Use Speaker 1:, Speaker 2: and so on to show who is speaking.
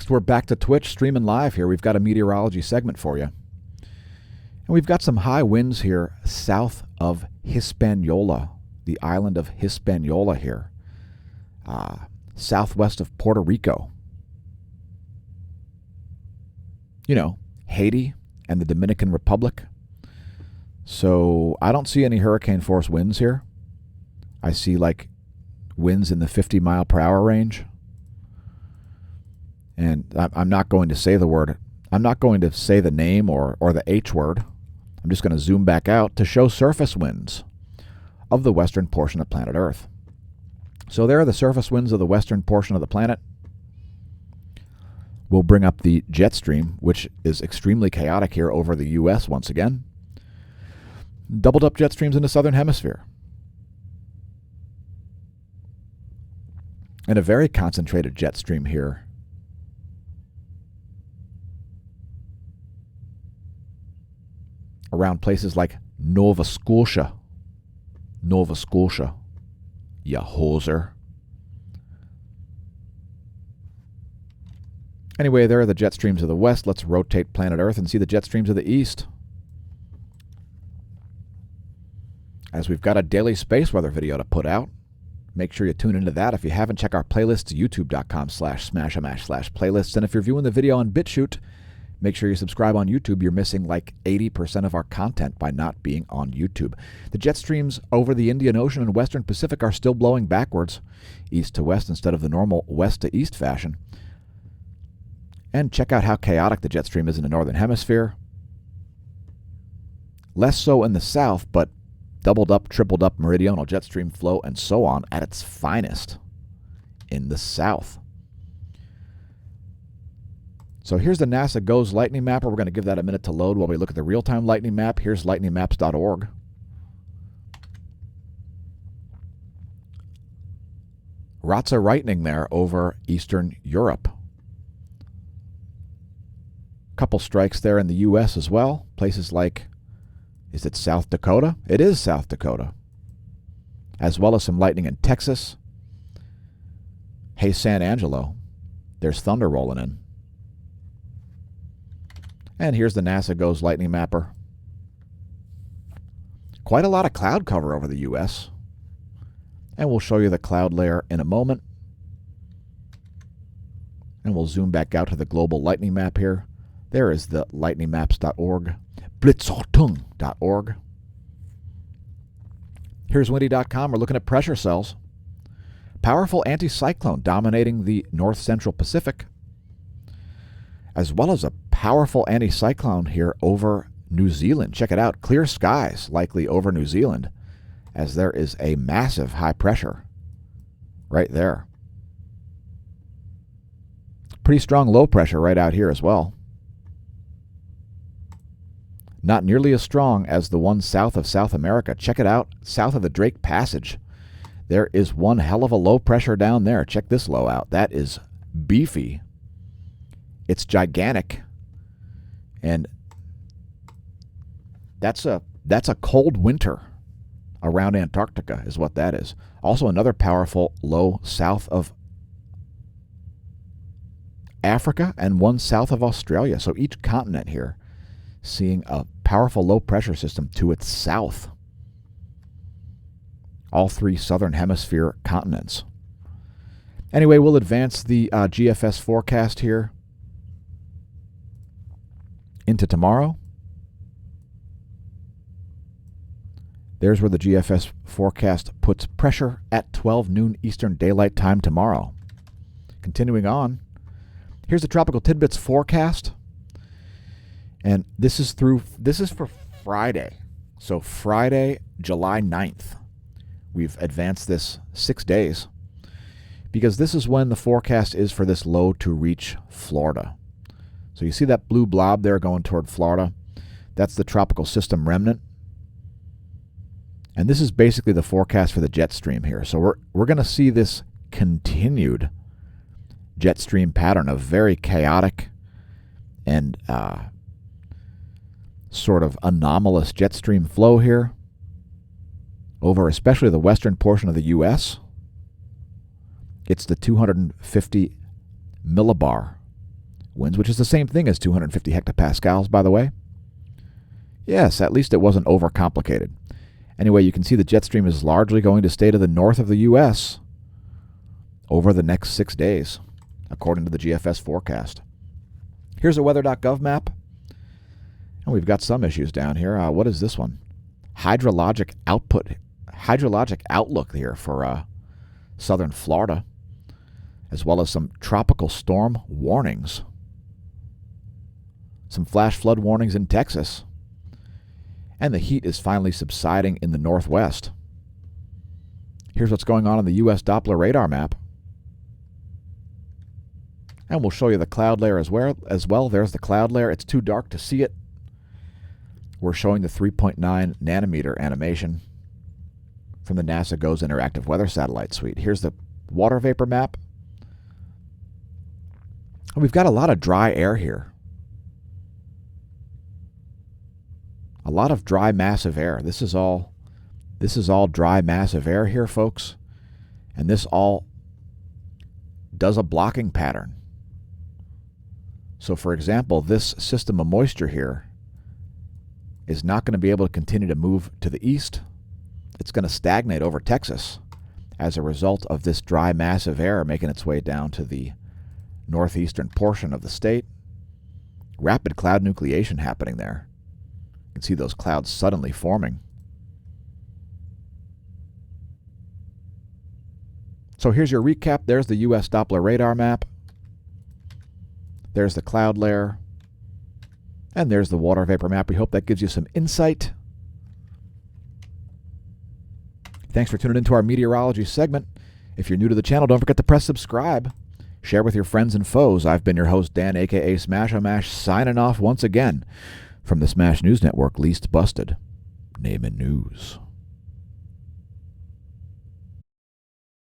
Speaker 1: Next, we're back to Twitch streaming live here. We've got a meteorology segment for you. And we've got some high winds here south of Hispaniola, the island of Hispaniola here, southwest of Puerto Rico. You know, Haiti and the Dominican Republic. So I don't see any hurricane force winds here. I see like winds in the 50 mile per hour range. And I'm not going to say the word. I'm not going to say the name or the H word. I'm just going to zoom back out to show surface winds of the western portion of planet Earth. So there are the surface winds of the western portion of the planet. We'll bring up the jet stream, which is extremely chaotic here over the U.S. once again. Doubled up jet streams in the southern hemisphere. And a very concentrated jet stream here around places like Nova Scotia. Nova Scotia. Ya hoser. Anyway, there are the jet streams of the west. Let's rotate planet Earth and see the jet streams of the east. As we've got a daily space weather video to put out. Make sure you tune into that. If you haven't, check our playlists, youtube.com/smashamash/playlists. And if you're viewing the video on BitChute, make sure you subscribe on YouTube. You're missing like 80% of our content by not being on YouTube. The jet streams over the Indian Ocean and Western Pacific are still blowing backwards, east to west instead of the normal west to east fashion. And check out how chaotic the jet stream is in the northern hemisphere. Less so in the south, but doubled up, tripled up meridional jet stream flow and so on at its finest in the south. So here's the NASA GOES lightning mapper. We're going to give that a minute to load while we look at the real-time lightning map. Here's lightningmaps.org. Lots of lightning there over Eastern Europe. Couple strikes there in the U.S. as well. Places like, is it South Dakota? It is South Dakota. As well as some lightning in Texas. Hey, San Angelo. There's thunder rolling in. And here's the NASA GOES lightning mapper. Quite a lot of cloud cover over the U.S. And we'll show you the cloud layer in a moment. And we'll zoom back out to the global lightning map here. There is the lightningmaps.org, blitzachtung.org. Here's windy.com. We're looking at pressure cells. Powerful anticyclone dominating the north central Pacific, as well as a powerful anticyclone here over New Zealand. Check it out. Clear skies likely over New Zealand, as there is a massive high pressure right there. Pretty strong low pressure right out here as well. Not nearly as strong as the one south of South America. Check it out, south of the Drake Passage. There is one hell of a low pressure down there. Check this low out. That is beefy. It's gigantic. And that's a cold winter around Antarctica is what that is. Also another powerful low south of Africa and one south of Australia. So each continent here seeing a powerful low pressure system to its south. All three southern hemisphere continents. Anyway, we'll advance the GFS forecast here into tomorrow. There's where the GFS forecast puts pressure at 12 noon Eastern Daylight Time tomorrow. Continuing on, here's the Tropical Tidbits forecast. And this is for Friday. So Friday, July 9th. We've advanced this 6 days because this is when the forecast is for this low to reach Florida. So you see that blue blob there going toward Florida? That's the tropical system remnant. And this is basically the forecast for the jet stream here. So we're going to see this continued jet stream pattern of very chaotic and sort of anomalous jet stream flow here over especially the western portion of the U.S. It's the 250 millibar winds, which is the same thing as 250 hectopascals, by the way. Yes, at least it wasn't overcomplicated. Anyway, you can see the jet stream is largely going to stay to the north of the U.S. over the next 6 days, according to the GFS forecast. Here's a weather.gov map. And we've got some issues down here. What is this one? Hydrologic outlook here for southern Florida, as well as some tropical storm warnings. Some flash flood warnings in Texas. And the heat is finally subsiding in the northwest. Here's what's going on the U.S. Doppler radar map. And we'll show you the cloud layer as well. There's the cloud layer. It's too dark to see it. We're showing the 3.9 nanometer animation from the NASA GOES Interactive Weather Satellite Suite. Here's the water vapor map. And we've got a lot of dry air here. A lot of dry, massive air. This is all dry, massive air here, folks. And this all does a blocking pattern. So, for example, this system of moisture here is not going to be able to continue to move to the east. It's going to stagnate over Texas as a result of this dry, massive air making its way down to the northeastern portion of the state. Rapid cloud nucleation happening there. You can see those clouds suddenly forming. So here's your recap. There's the U.S. Doppler radar map. There's the cloud layer. And there's the water vapor map. We hope that gives you some insight. Thanks for tuning into our meteorology segment. If you're new to the channel, don't forget to press subscribe. Share with your friends and foes. I've been your host, Dan, a.k.a. smAsho, signing off once again from the Smash News Network, Least Busted. Name it News.